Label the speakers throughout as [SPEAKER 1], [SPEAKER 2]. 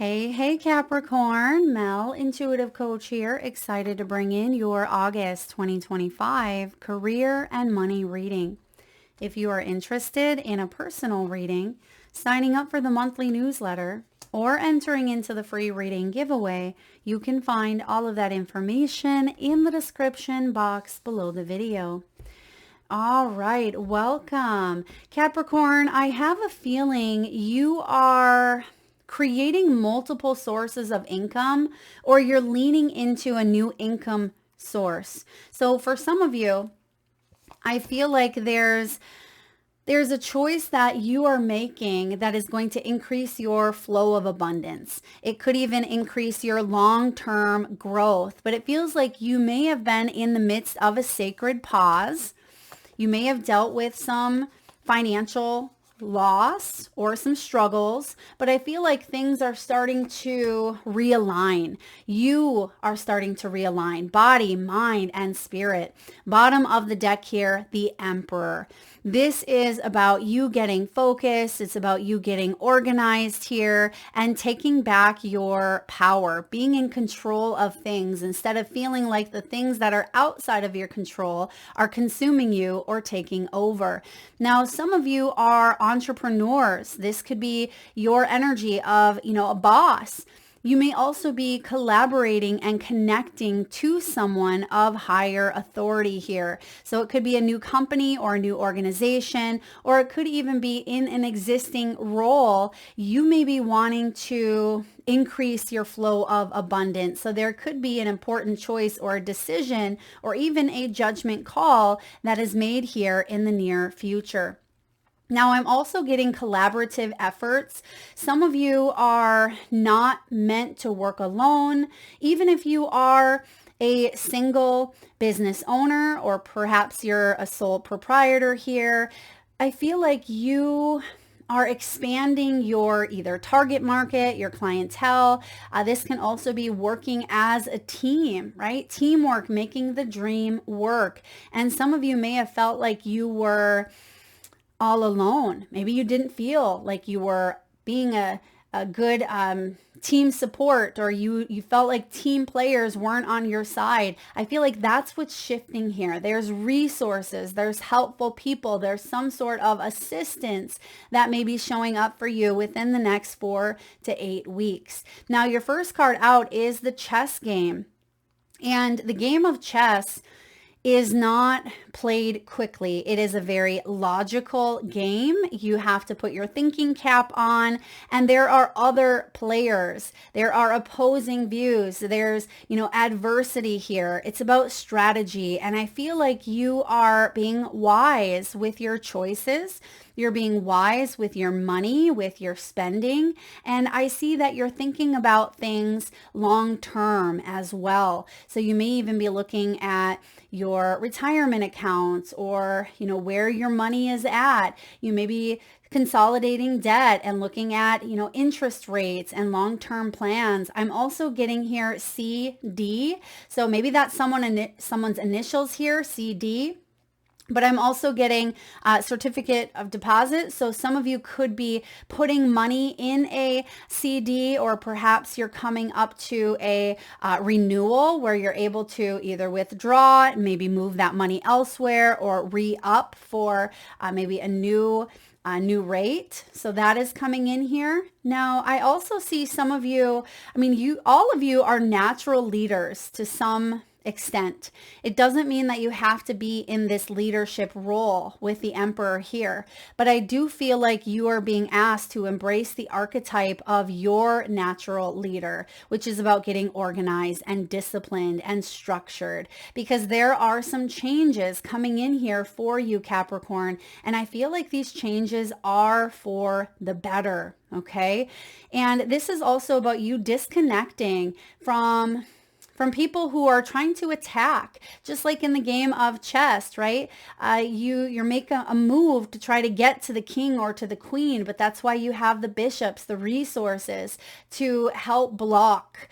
[SPEAKER 1] Hey, Capricorn, Mel, intuitive coach here, excited to bring in your August 2025 career and money reading. If you are interested in a personal reading, signing up for the monthly newsletter, or entering into the free reading giveaway, you can find all of that information in the description box below the video. All right, welcome. Capricorn, I have a feeling you are creating multiple sources of income, or you're leaning into a new income source. So for some of you, I feel like there's a choice that you are making that is going to increase your flow of abundance. It could even increase your long-term growth, but it feels like you may have been in the midst of a sacred pause. You may have dealt with some financial loss or some struggles, but I feel like things are starting to realign. You are starting to realign body, mind, and spirit. Bottom of the deck here, the Emperor. This is about you getting focused. It's about you getting organized here and taking back your power, being in control of things instead of feeling like the things that are outside of your control are consuming you or taking over. Now, some of you are entrepreneurs. This could be your energy of, a boss. You may also be collaborating and connecting to someone of higher authority here. So it could be a new company or a new organization, or it could even be in an existing role. You may be wanting to increase your flow of abundance. So there could be an important choice or a decision or even a judgment call that is made here in the near future. Now, I'm also getting collaborative efforts. Some of you are not meant to work alone. Even if you are a single business owner, or perhaps you're a sole proprietor here, I feel like you are expanding your either target market, your clientele. This can also be working as a team, right? Teamwork, making the dream work. And some of you may have felt like you were all alone. Maybe you didn't feel like you were being a good team support, or you felt like team players weren't on your side. I feel like that's what's shifting here. There's resources, there's helpful people, there's some sort of assistance that may be showing up for you within the next 4 to 8 weeks. Now, your first card out is the chess game. And the game of chess is not played quickly. It is a very logical game. You have to put your thinking cap on, and there are other players. There are opposing views. There's, adversity here. It's about strategy, and I feel like you are being wise with your choices. You're being wise with your money, with your spending. And I see that you're thinking about things long term as well. So you may even be looking at your retirement accounts, or, where your money is at. You may be consolidating debt and looking at, interest rates and long-term plans. I'm also getting here CD. So maybe that's someone's initials here, CD. But I'm also getting a certificate of deposit. So some of you could be putting money in a CD, or perhaps you're coming up to a renewal where you're able to either withdraw, maybe move that money elsewhere, or re-up for maybe a new rate. So that is coming in here. Now, I also see some of you, all of you are natural leaders to some extent. It doesn't mean that you have to be in this leadership role with the Emperor here, but I do feel like you are being asked to embrace the archetype of your natural leader, which is about getting organized and disciplined and structured, because there are some changes coming in here for you, Capricorn, and I feel like these changes are for the better, okay? And this is also about you disconnecting from people who are trying to attack, just like in the game of chess, right? You make a move to try to get to the king or to the queen, but that's why you have the bishops, the resources to help block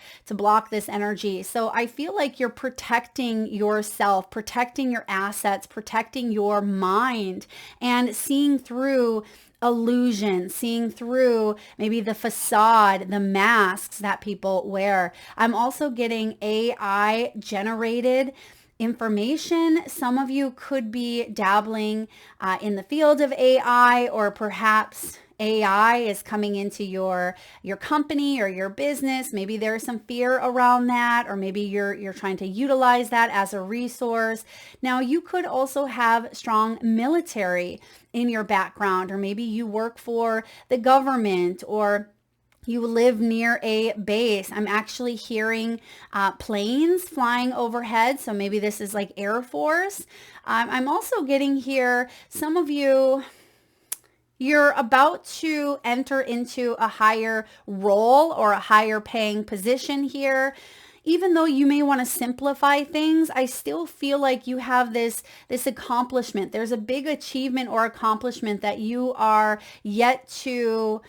[SPEAKER 1] this energy. So I feel like you're protecting yourself, protecting your assets, protecting your mind, and seeing through illusion, seeing through maybe the facade, the masks that people wear. I'm also getting AI generated information. Some of you could be dabbling in the field of AI, or perhaps AI is coming into your company or your business. Maybe there's some fear around that, or maybe you're trying to utilize that as a resource. Now, you could also have strong military in your background, or maybe you work for the government, or you live near a base. I'm actually hearing planes flying overhead. So maybe this is like Air Force. I'm also getting here, some of you, you're about to enter into a higher role or a higher paying position here. Even though you may want to simplify things, I still feel like you have this accomplishment. There's a big achievement or accomplishment that you are yet to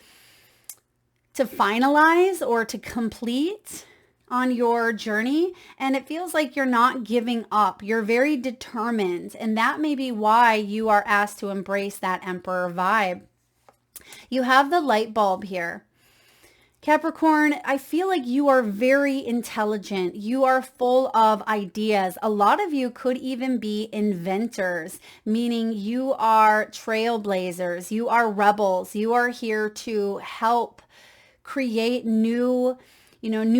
[SPEAKER 1] finalize or to complete on your journey. And it feels like you're not giving up. You're very determined. And that may be why you are asked to embrace that Emperor vibe. You have the light bulb here. Capricorn, I feel like you are very intelligent. You are full of ideas. A lot of you could even be inventors, meaning you are trailblazers. You are rebels. You are here to help create new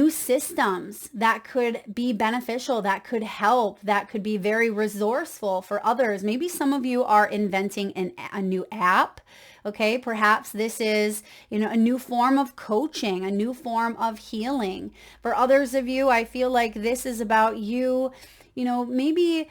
[SPEAKER 1] systems that could be beneficial, that could help, that could be very resourceful for others. Maybe some of you are inventing a new app. Okay, perhaps this is, a new form of coaching, a new form of healing. For others of you, I feel like this is about you, maybe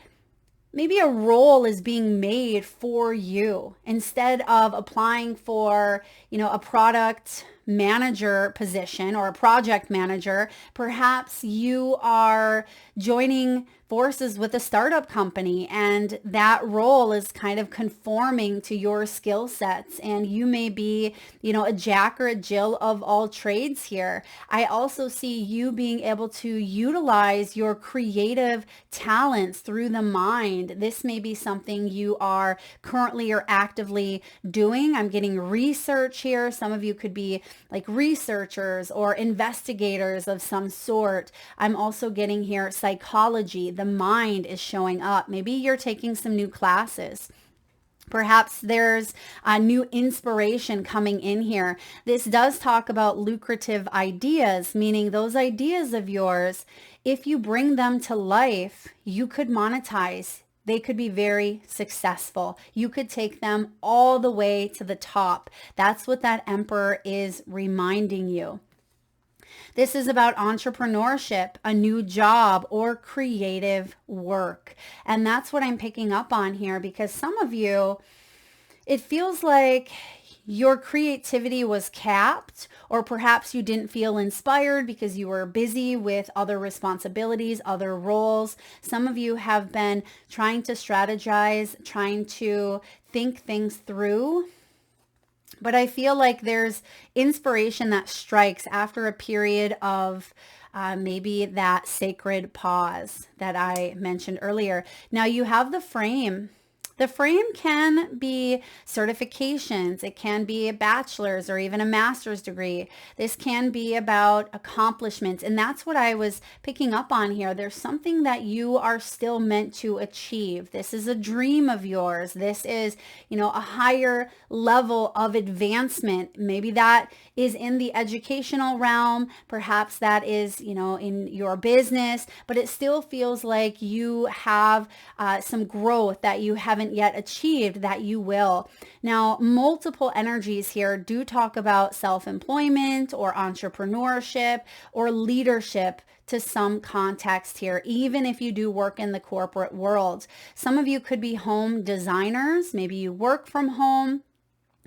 [SPEAKER 1] a role is being made for you instead of applying for, a product manager position or a project manager. Perhaps you are joining forces with a startup company, and that role is kind of conforming to your skill sets, and you may be, a Jack or a Jill of all trades here. I also see you being able to utilize your creative talents through the mind. This may be something you are currently or actively doing. I'm getting research here. Some of you could be like researchers or investigators of some sort. I'm also getting here psychology. The mind is showing up. Maybe you're taking some new classes. Perhaps there's a new inspiration coming in here. This does talk about lucrative ideas, meaning those ideas of yours, if you bring them to life, you could monetize. They could be very successful. You could take them all the way to the top. That's what that Emperor is reminding you. This is about entrepreneurship, a new job, or creative work. And that's what I'm picking up on here, because some of you, it feels like your creativity was capped, or perhaps you didn't feel inspired because you were busy with other responsibilities, other roles. Some of you have been trying to strategize, trying to think things through. But I feel like there's inspiration that strikes after a period of maybe that sacred pause that I mentioned earlier. Now you have the frame. The frame can be certifications. It can be a bachelor's or even a master's degree. This can be about accomplishments. And that's what I was picking up on here. There's something that you are still meant to achieve. This is a dream of yours. This is, a higher level of advancement. Maybe that is in the educational realm. Perhaps that is, in your business, but it still feels like you have some growth that you haven't yet achieved, that you will. Now, multiple energies here do talk about self-employment or entrepreneurship or leadership to some context here, even if you do work in the corporate world. Some of you could be home designers. Maybe you work from home.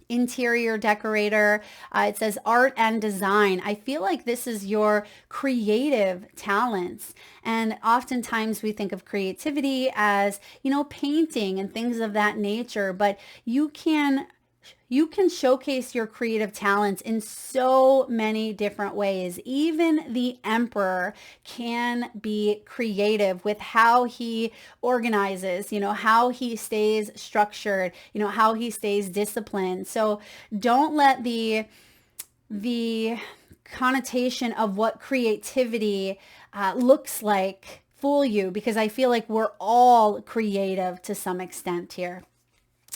[SPEAKER 1] Interior decorator. It says art and design. I feel like this is your creative talents. And oftentimes we think of creativity as, painting and things of that nature, but you can you can showcase your creative talents in so many different ways. Even the emperor can be creative with how he organizes, how he stays structured, how he stays disciplined. So don't let the connotation of what creativity looks like fool you, because I feel like we're all creative to some extent here.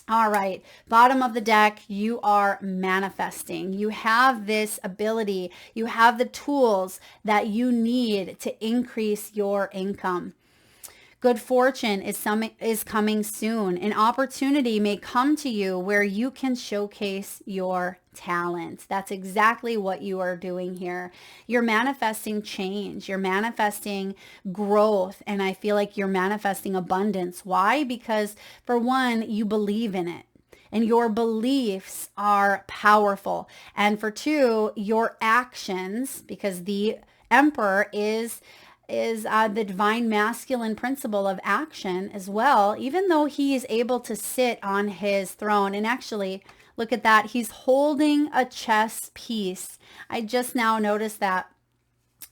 [SPEAKER 1] All right, bottom of the deck, you are manifesting. You have this ability, you have the tools that you need to increase your income. Good fortune is coming soon. An opportunity may come to you where you can showcase your talent. That's exactly what you are doing here. You're manifesting change. You're manifesting growth. And I feel like you're manifesting abundance. Why? Because for one, you believe in it. And your beliefs are powerful. And for two, your actions, because the emperor is the divine masculine principle of action as well, even though he is able to sit on his throne. And actually, look at that. He's holding a chess piece. I just now noticed that.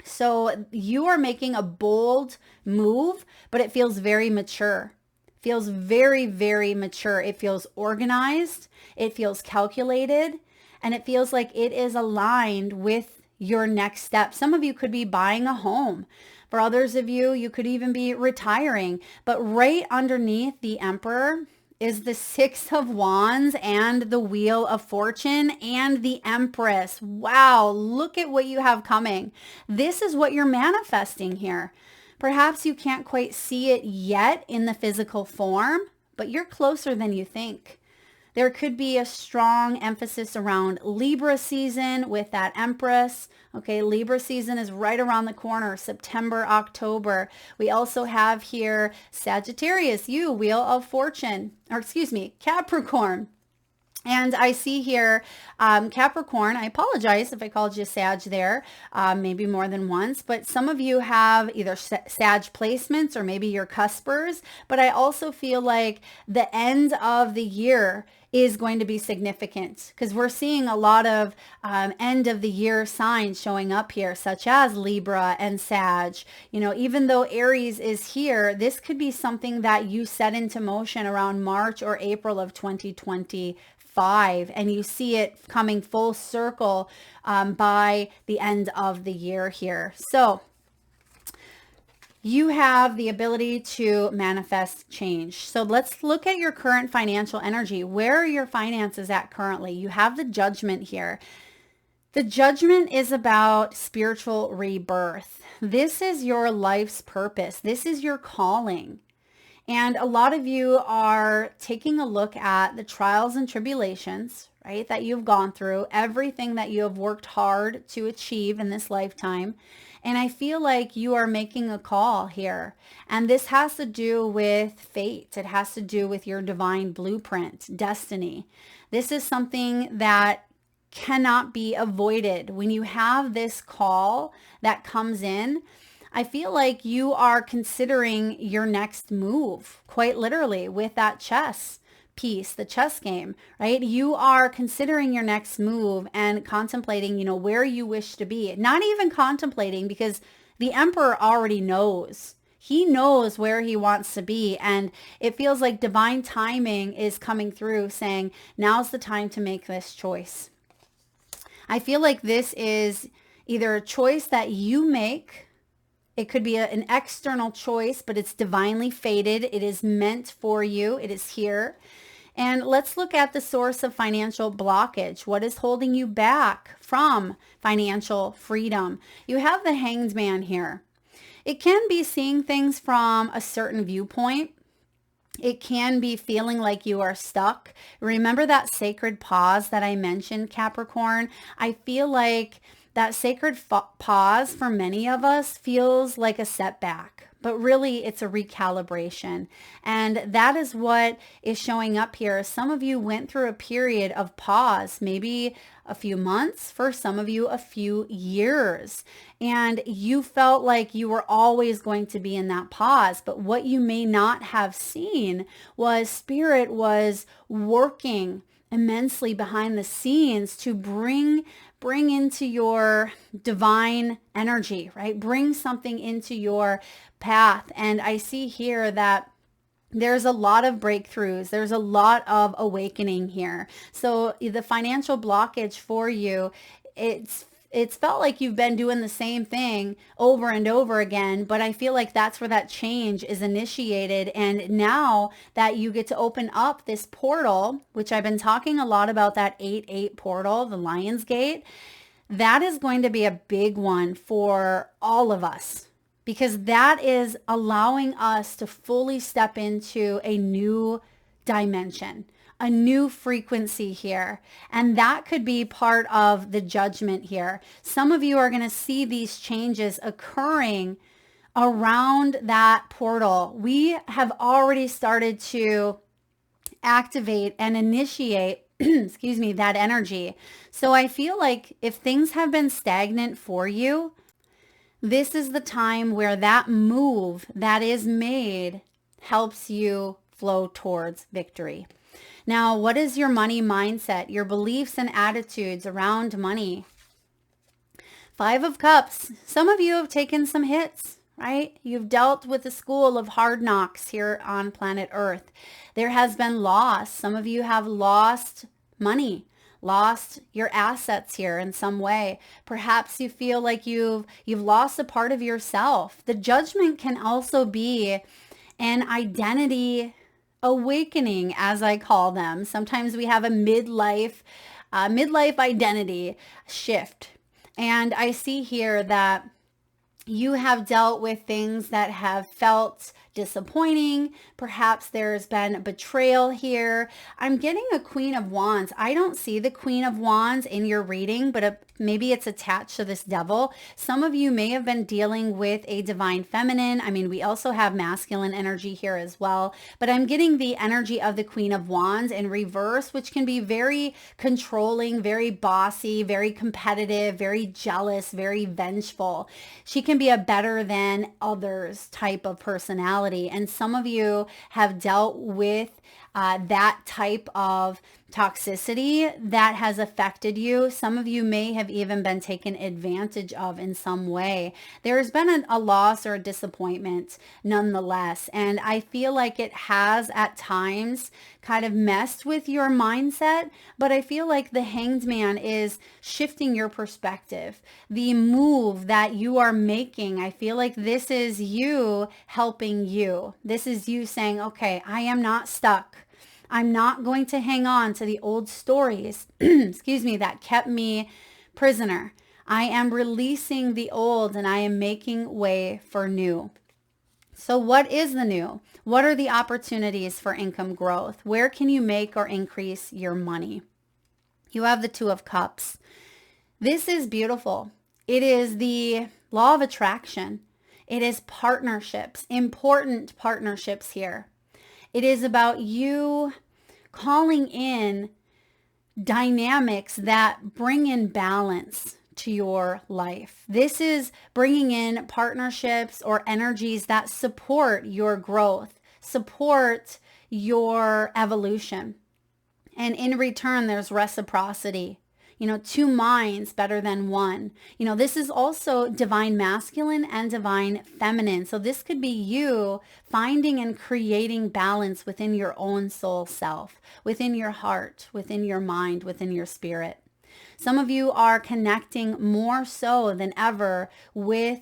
[SPEAKER 1] So you are making a bold move, but it feels very mature. Feels very, very mature. It feels organized. It feels calculated. And it feels like it is aligned with your next step. Some of you could be buying a home. For others of you, you could even be retiring. But right underneath the emperor is the Six of Wands and the Wheel of Fortune and the Empress. Wow, look at what you have coming. This is what you're manifesting here. Perhaps you can't quite see it yet in the physical form, but you're closer than you think. There could be a strong emphasis around Libra season with that Empress. Okay, Libra season is right around the corner, September, October. We also have here Sagittarius, Wheel of Fortune, or excuse me, Capricorn. And I see here Capricorn. I apologize if I called you Sag there, maybe more than once, but some of you have either Sag placements or maybe you're cuspers. But I also feel like the end of the year is going to be significant because we're seeing a lot of end of the year signs showing up here, such as Libra and Sag. Even though Aries is here, this could be something that you set into motion around March or April of 2025, and you see it coming full circle by the end of the year here. So you have the ability to manifest change. So let's look at your current financial energy. Where are your finances at currently? You have the Judgment here. The Judgment is about spiritual rebirth. This is your life's purpose. This is your calling. And a lot of you are taking a look at the trials and tribulations, right, that you've gone through, everything that you have worked hard to achieve in this lifetime. And I feel like you are making a call here. And this has to do with fate. It has to do with your divine blueprint, destiny. This is something that cannot be avoided. When you have this call that comes in, I feel like you are considering your next move, quite literally, with that chess piece, the chess game, right? You are considering your next move and contemplating, where you wish to be. Not even contemplating, because the emperor already knows. He knows where he wants to be. And it feels like divine timing is coming through saying, now's the time to make this choice. I feel like this is either a choice that you make. It could be an external choice, but it's divinely fated. It is meant for you. It is here. And let's look at the source of financial blockage. What is holding you back from financial freedom? You have the Hanged Man here. It can be seeing things from a certain viewpoint. It can be feeling like you are stuck. Remember that sacred pause that I mentioned, Capricorn? I feel like that sacred pause for many of us feels like a setback, but really it's a recalibration. And that is what is showing up here. Some of you went through a period of pause, maybe a few months, for some of you a few years, and you felt like you were always going to be in that pause. But what you may not have seen was Spirit was working immensely behind the scenes to bring into your divine energy, right? Bring something into your path. And I see here that there's a lot of breakthroughs. There's a lot of awakening here. So the financial blockage for you, it's felt like you've been doing the same thing over and over again, but I feel like that's where that change is initiated. And now that you get to open up this portal, which I've been talking a lot about, that 8-8 portal, the Lion's Gate, that is going to be a big one for all of us, because that is allowing us to fully step into a new dimension, a new frequency here. And that could be part of the judgment here. Some of you are going to see these changes occurring around that portal. We have already started to activate and initiate excuse me, that energy. So I feel like if things have been stagnant for you, this is the time where that move that is made helps you flow towards victory. Now, what is your money mindset, your beliefs and attitudes around money? 5 of Cups. Some of you have taken some hits, right? You've dealt with the school of hard knocks here on planet Earth. There has been loss. Some of you have lost money, lost your assets here in some way. Perhaps you feel like you've lost a part of yourself. The judgment can also be an identity awakening, as I call them. Sometimes we have a midlife identity shift. And I see here that you have dealt with things that have felt disappointing. Perhaps there's been betrayal here. I'm getting a Queen of Wands. I don't see the Queen of Wands in your reading, but maybe it's attached to this devil. Some of you may have been dealing with a divine feminine. I mean, we also have masculine energy here as well, but I'm getting the energy of the Queen of Wands in reverse, which can be very controlling, very bossy, very competitive, very jealous, very vengeful. She can be a better than others type of personality. And some of you have dealt with that type of toxicity that has affected you. Some of you may have even been taken advantage of in some way. There's been a loss or a disappointment nonetheless. And I feel like it has at times kind of messed with your mindset, but I feel like the Hanged Man is shifting your perspective. The move that you are making, I feel like this is you helping you. This is you saying, okay, I am not stuck. I'm not going to hang on to the old stories, excuse me, that kept me prisoner. I am releasing the old and I am making way for new. So what is the new? What are the opportunities for income growth? Where can you make or increase your money? You have the 2 of Cups. This is beautiful. It is the law of attraction. It is partnerships, important partnerships here. It is about you calling in dynamics that bring in balance to your life. This is bringing in partnerships or energies that support your growth, support your evolution. And in return, there's reciprocity. 2 minds better than one. This is also divine masculine and divine feminine. So this could be you finding and creating balance within your own soul self, within your heart, within your mind, within your spirit. Some of you are connecting more so than ever with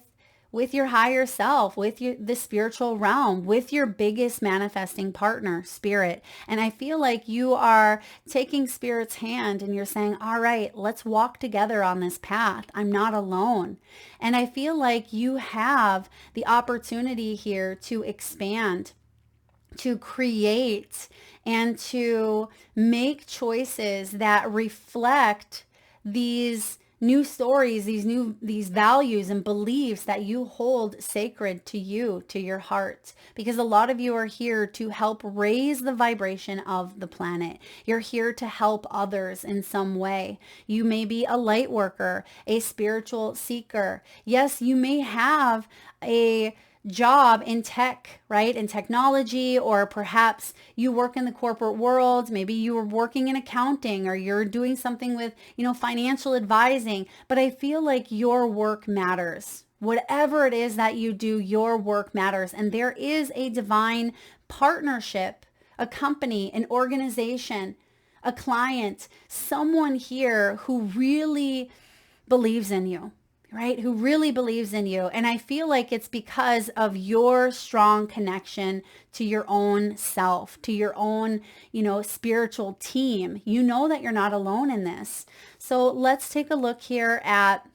[SPEAKER 1] your higher self, with the spiritual realm, with your biggest manifesting partner, spirit. And I feel like you are taking spirit's hand and you're saying, all right, let's walk together on this path. I'm not alone. And I feel like you have the opportunity here to expand, to create, and to make choices that reflect these new stories, these values and beliefs that you hold sacred to you, to your heart. Because a lot of you are here to help raise the vibration of the planet. You're here to help others in some way. You may be a light worker, a spiritual seeker. Yes, you may have a job in tech, right? In technology, or perhaps you work in the corporate world. Maybe you were working in accounting, or you're doing something with, financial advising. But I feel like your work matters. Whatever it is that you do, your work matters. And there is a divine partnership, a company, an organization, a client, someone here who really believes in you, right? Who really believes in you. And I feel like it's because of your strong connection to your own self, to your own, spiritual team. You know that you're not alone in this. So let's take a look here at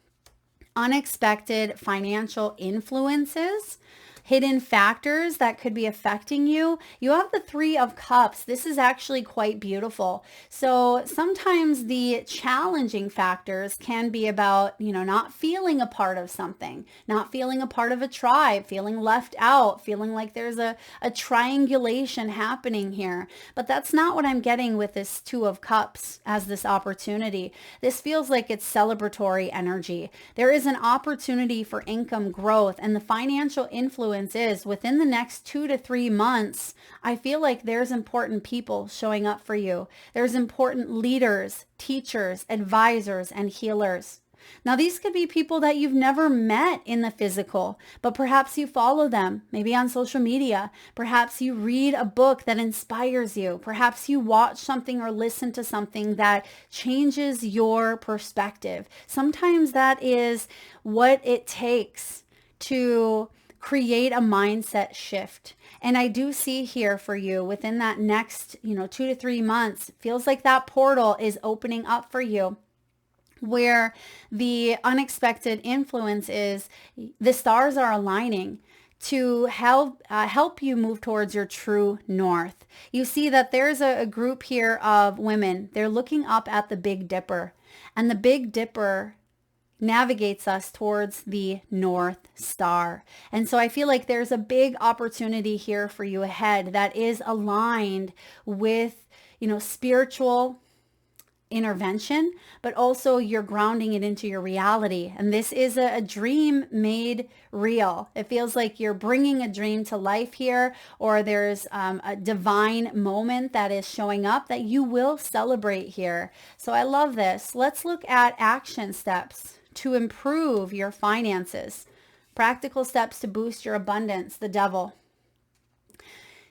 [SPEAKER 1] unexpected financial influences, hidden factors that could be affecting you. You have the Three of Cups. This is actually quite beautiful. So sometimes the challenging factors can be about, not feeling a part of something, not feeling a part of a tribe, feeling left out, feeling like there's a triangulation happening here. But that's not what I'm getting with this Two of Cups as this opportunity. This feels like it's celebratory energy. There is an opportunity for income growth, and the financial influence is within the next 2 to 3 months. I feel like there's important people showing up for you. There's important leaders, teachers, advisors, and healers. Now, these could be people that you've never met in the physical, but perhaps you follow them, maybe on social media. Perhaps you read a book that inspires you. Perhaps you watch something or listen to something that changes your perspective. Sometimes that is what it takes to create a mindset shift. And I do see here for you within that next, 2 to 3 months, feels like that portal is opening up for you, where the unexpected influence is the stars are aligning to help you move towards your true north. You see that there's a group here of women. They're looking up at the Big Dipper, and the Big Dipper navigates us towards the North Star. And so I feel like there's a big opportunity here for you ahead that is aligned with, spiritual intervention, but also you're grounding it into your reality. And this is a dream made real. It feels like you're bringing a dream to life here, or there's a divine moment that is showing up that you will celebrate here. So I love this. Let's look at action steps to improve your finances. Practical steps to boost your abundance, the devil.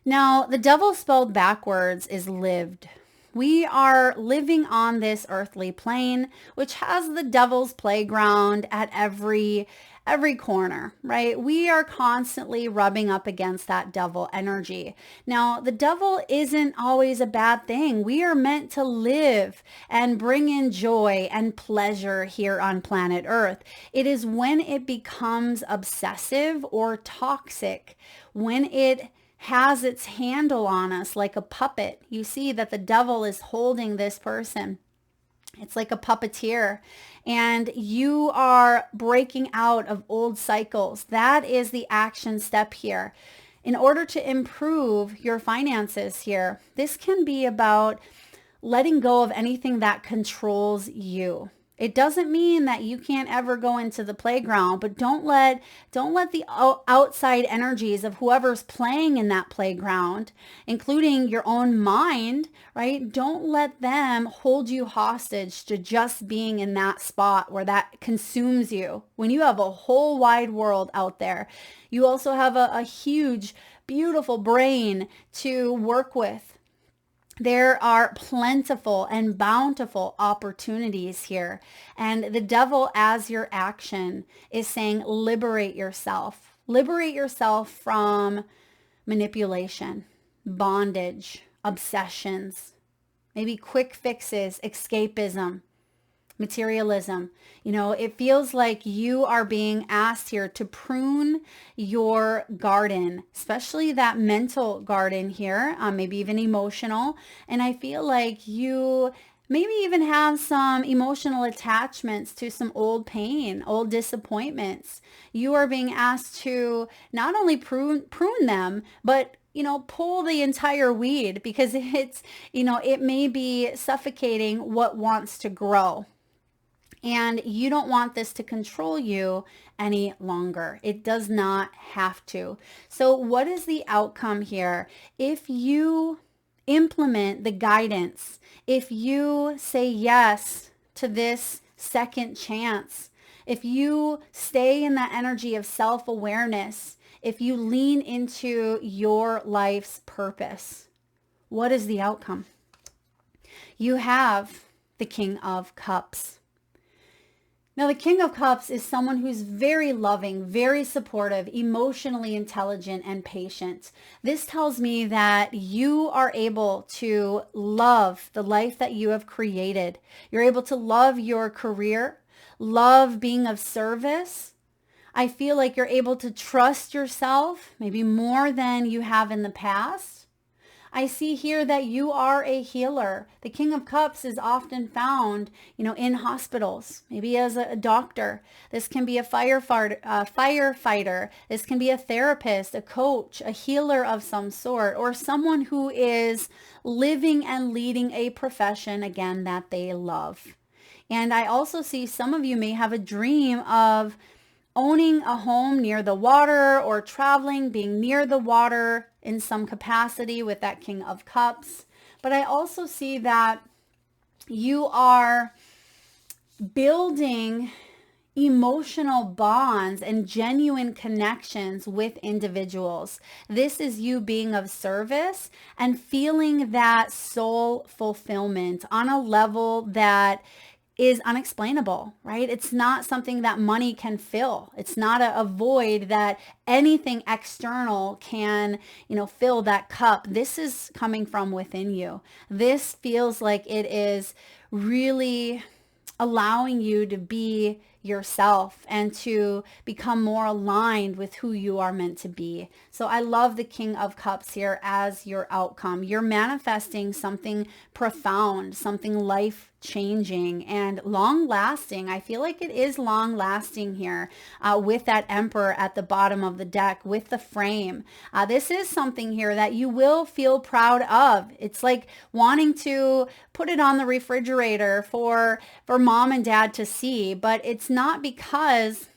[SPEAKER 1] Now, the devil spelled backwards is lived. We are living on this earthly plane, which has the devil's playground at every corner, right? We are constantly rubbing up against that devil energy. Now, the devil isn't always a bad thing. We are meant to live and bring in joy and pleasure here on planet Earth. It is when it becomes obsessive or toxic, when it has its handle on us like a puppet. You see that the devil is holding this person. It's like a puppeteer, and you are breaking out of old cycles. That is the action step here. In order to improve your finances here, this can be about letting go of anything that controls you. It doesn't mean that you can't ever go into the playground, but don't let the outside energies of whoever's playing in that playground, including your own mind, right? Don't let them hold you hostage to just being in that spot where that consumes you. When you have a whole wide world out there, you also have a huge, beautiful brain to work with. There are plentiful and bountiful opportunities here. And the devil, as your action, is saying, liberate yourself. Liberate yourself from manipulation, bondage, obsessions, maybe quick fixes, escapism, materialism. It feels like you are being asked here to prune your garden, especially that mental garden here, maybe even emotional. And I feel like you maybe even have some emotional attachments to some old pain, old disappointments. You are being asked to not only prune them, but pull the entire weed, because it may be suffocating what wants to grow. And you don't want this to control you any longer. It does not have to. So what is the outcome here? If you implement the guidance, if you say yes to this second chance, if you stay in that energy of self-awareness, if you lean into your life's purpose, what is the outcome? You have the King of Cups. Now, the King of Cups is someone who's very loving, very supportive, emotionally intelligent, and patient. This tells me that you are able to love the life that you have created. You're able to love your career, love being of service. I feel like you're able to trust yourself, maybe more than you have in the past. I see here that you are a healer. The King of Cups is often found, in hospitals, maybe as a doctor. This can be a firefighter. This can be a therapist, a coach, a healer of some sort, or someone who is living and leading a profession, again, that they love. And I also see some of you may have a dream of owning a home near the water or traveling, being near the water in some capacity with that King of Cups. But I also see that you are building emotional bonds and genuine connections with individuals. This is you being of service and feeling that soul fulfillment on a level that is unexplainable, right? It's not something that money can fill. It's not a void that anything external can, fill that cup. This is coming from within you. This feels like it is really allowing you to be yourself and to become more aligned with who you are meant to be. So I love the King of Cups here as your outcome. You're manifesting something profound, something life-changing and long-lasting. I feel like it is long-lasting here with that Emperor at the bottom of the deck with the frame. This is something here that you will feel proud of. It's like wanting to put it on the refrigerator for mom and dad to see, but it's not because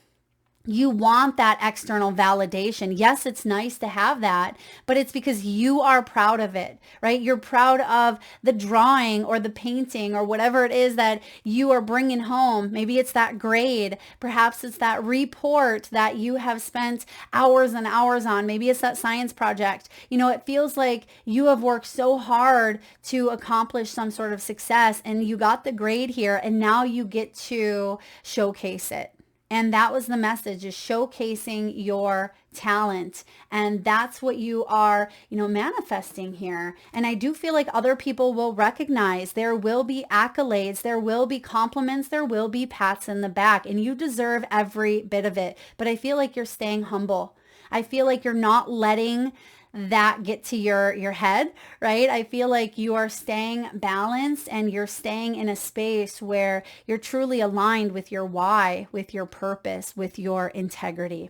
[SPEAKER 1] you want that external validation. Yes, it's nice to have that, but it's because you are proud of it, right? You're proud of the drawing or the painting or whatever it is that you are bringing home. Maybe it's that grade. Perhaps it's that report that you have spent hours and hours on. Maybe it's that science project. It feels like you have worked so hard to accomplish some sort of success and you got the grade here and now you get to showcase it. And that was the message, is showcasing your talent. And that's what you are, manifesting here. And I do feel like other people will recognize. There will be accolades. There will be compliments. There will be pats in the back. And you deserve every bit of it. But I feel like you're staying humble. I feel like you're not letting that get to your head, right? I feel like you are staying balanced and you're staying in a space where you're truly aligned with your why, with your purpose, with your integrity.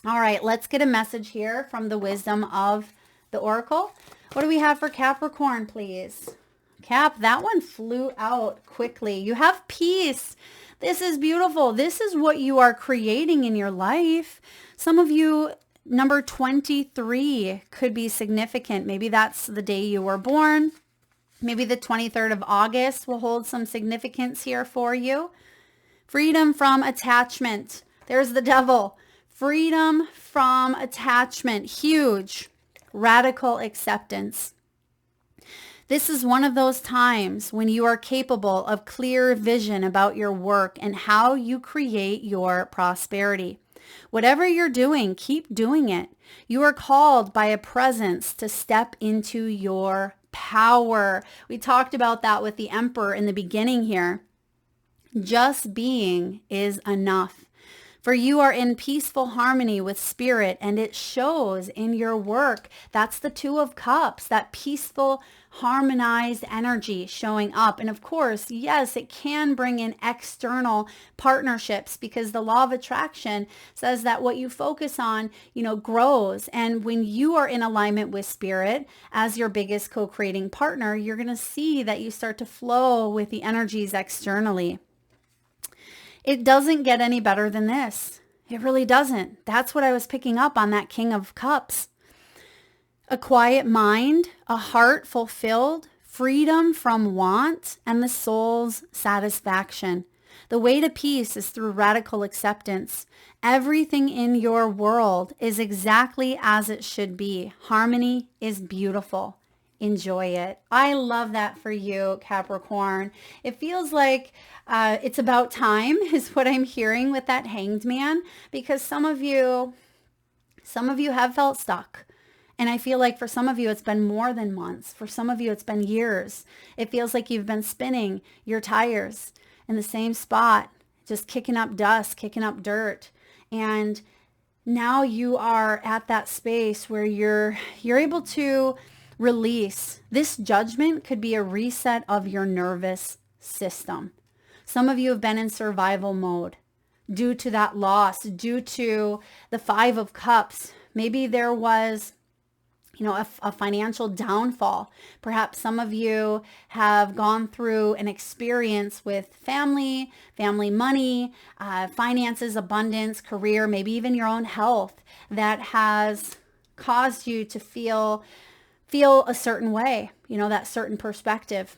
[SPEAKER 1] All right, let's get a message here from the wisdom of the Oracle. What do we have for Capricorn, please? Cap, that one flew out quickly. You have peace. This is beautiful. This is what you are creating in your life. Some of you, number 23 could be significant. Maybe that's the day you were born. Maybe the 23rd of August will hold some significance here for you. Freedom from attachment. There's the devil. Freedom from attachment. Huge. Radical acceptance. This is one of those times when you are capable of clear vision about your work and how you create your prosperity. Whatever you're doing, keep doing it. You are called by a presence to step into your power. We talked about that with the Emperor in the beginning here. Just being is enough. For you are in peaceful harmony with spirit, and it shows in your work. That's the Two of Cups, that peaceful, harmonized energy showing up. And of course, yes, it can bring in external partnerships because the law of attraction says that what you focus on, grows. And when you are in alignment with spirit as your biggest co-creating partner, you're going to see that you start to flow with the energies externally. It doesn't get any better than this. It really doesn't. That's what I was picking up on that King of Cups. A quiet mind, a heart fulfilled, freedom from want, and the soul's satisfaction. The way to peace is through radical acceptance. Everything in your world is exactly as it should be. Harmony is beautiful. Enjoy it. I love that for you, Capricorn. It feels like it's about time is what I'm hearing with that Hanged Man, because some of you have felt stuck. And I feel like for some of you, it's been more than months. For some of you, it's been years. It feels like you've been spinning your tires in the same spot, just kicking up dust, kicking up dirt. And now you are at that space where you're able to release. This judgment could be a reset of your nervous system. Some of you have been in survival mode due to that loss, due to the Five of Cups. Maybe there was a financial downfall. Perhaps some of you have gone through an experience with family money, finances, abundance, career, maybe even your own health that has caused you to feel a certain way, that certain perspective.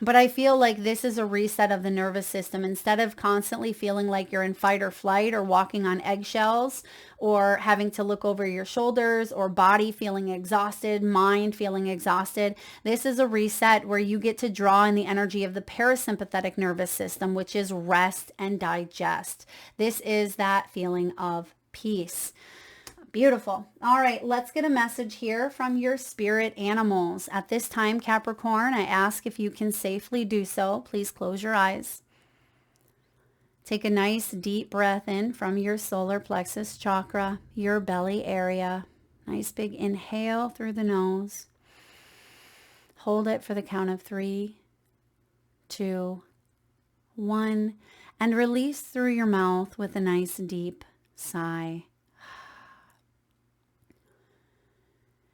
[SPEAKER 1] But I feel like this is a reset of the nervous system. Instead of constantly feeling like you're in fight or flight or walking on eggshells or having to look over your shoulders or body feeling exhausted, mind feeling exhausted, this is a reset where you get to draw in the energy of the parasympathetic nervous system, which is rest and digest. This is that feeling of peace. Beautiful. All right, let's get a message here from your spirit animals. At this time, Capricorn, I ask if you can safely do so. Please close your eyes. Take a nice deep breath in from your solar plexus chakra, your belly area. Nice big inhale through the nose. Hold it for the count of 3, 2, 1, and release through your mouth with a nice deep sigh.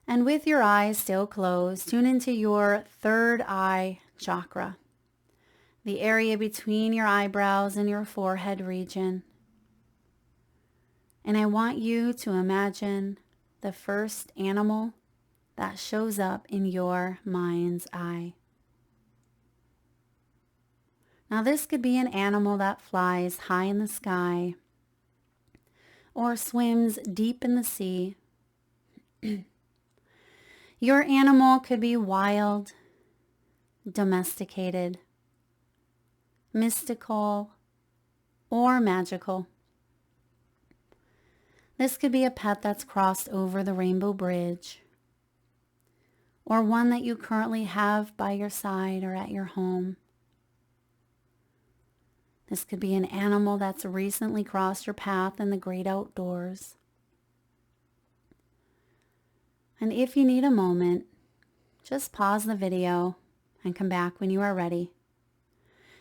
[SPEAKER 1] And with your eyes still closed, tune into your third eye chakra, the area between your eyebrows and your forehead region. And I want you to imagine the first animal that shows up in your mind's eye. Now this could be an animal that flies high in the sky or swims deep in the sea. Your animal could be wild, domesticated, mystical, or magical. This could be a pet that's crossed over the rainbow bridge, or one that you currently have by your side or at your home. This could be an animal that's recently crossed your path in the great outdoors. And if you need a moment, just pause the video and come back when you are ready.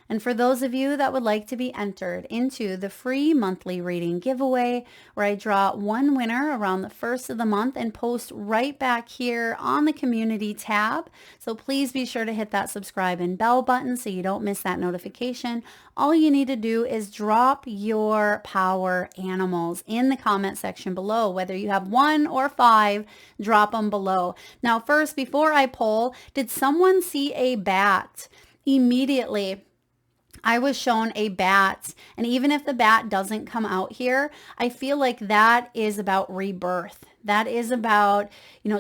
[SPEAKER 1] And for those of you that would like to be entered into the free monthly reading giveaway, where I draw one winner around the first of the month and post right back here on the community tab. So please be sure to hit that subscribe and bell button so you don't miss that notification. All you need to do is drop your power animals in the comment section below. Whether you have 1 or 5, drop them below. Now first, before I poll, did someone see a bat? Immediately, I was shown a bat, and even if the bat doesn't come out here, I feel like that is about rebirth. That is about,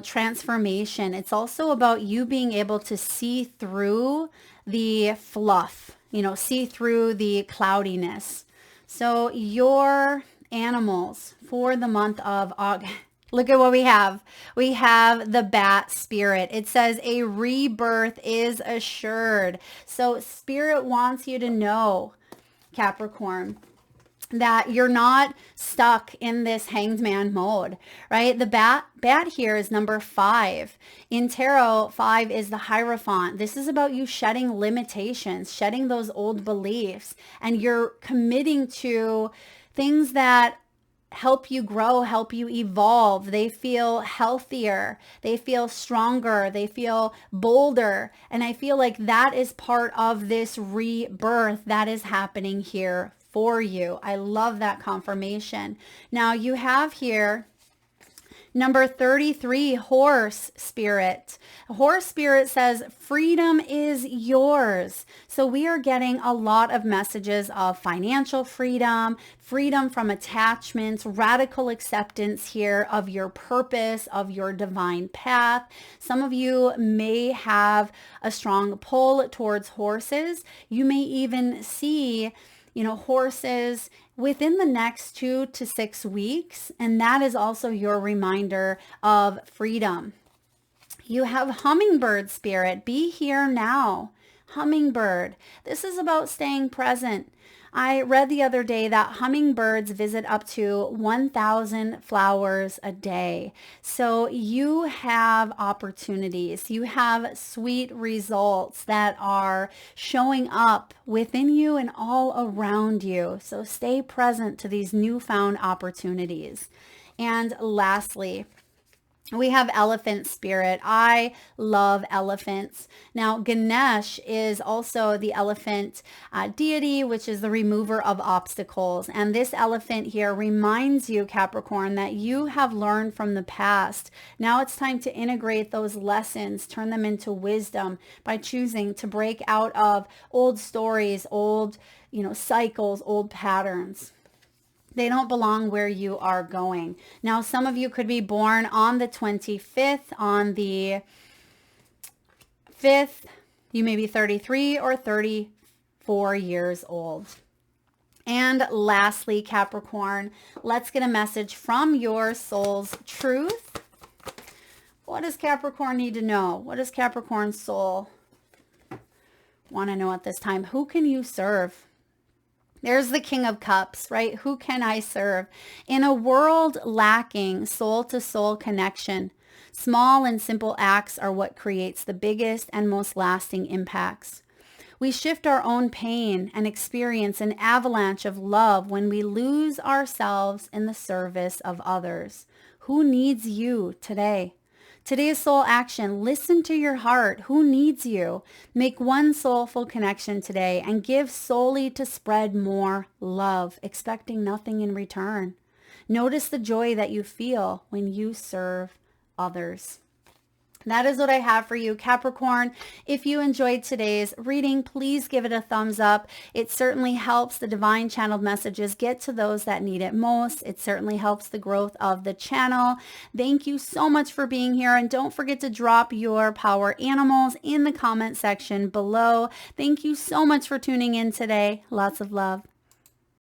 [SPEAKER 1] transformation. It's also about you being able to see through the fluff, see through the cloudiness. So your animals for the month of August. Look at what we have. We have the bat spirit. It says a rebirth is assured. So spirit wants you to know, Capricorn, that you're not stuck in this hanged man mode, right? The bat here is number 5. In tarot, 5 is the Hierophant. This is about you shedding limitations, shedding those old beliefs, and you're committing to things that help you grow, help you evolve. They feel healthier. They feel stronger. They feel bolder. And I feel like that is part of this rebirth that is happening here for you. I love that confirmation. Now you have here number 33, horse spirit. Horse spirit says freedom is yours. So we are getting a lot of messages of financial freedom, freedom from attachments, radical acceptance here of your purpose, of your divine path. Some of you may have a strong pull towards horses. You may even see horses within the next 2 to 6 weeks. And that is also your reminder of freedom. You have hummingbird spirit. Be here now. Hummingbird. This is about staying present. I read the other day that hummingbirds visit up to 1,000 flowers a day. So you have opportunities. You have sweet results that are showing up within you and all around you. So stay present to these newfound opportunities. And lastly, we have elephant spirit. I love elephants. Now, Ganesh is also the elephant deity, which is the remover of obstacles. And this elephant here reminds you, Capricorn, that you have learned from the past. Now it's time to integrate those lessons, turn them into wisdom by choosing to break out of old stories, old, cycles, old patterns. They don't belong where you are going. Now, some of you could be born on the 25th, on the 5th. You may be 33 or 34 years old. And lastly, Capricorn, let's get a message from your soul's truth. What does Capricorn need to know? What does Capricorn's soul want to know at this time? Who can you serve? There's the King of Cups, right? Who can I serve? In a world lacking soul-to-soul connection, small and simple acts are what creates the biggest and most lasting impacts. We shift our own pain and experience an avalanche of love when we lose ourselves in the service of others. Who needs you today? Today's soul action, listen to your heart. Who needs you? Make one soulful connection today and give solely to spread more love, expecting nothing in return. Notice the joy that you feel when you serve others. That is what I have for you, Capricorn. If you enjoyed today's reading, please give it a thumbs up. It certainly helps the divine channeled messages get to those that need it most. It certainly helps the growth of the channel. Thank you so much for being here. And don't forget to drop your power animals in the comment section below. Thank you so much for tuning in today. Lots of love.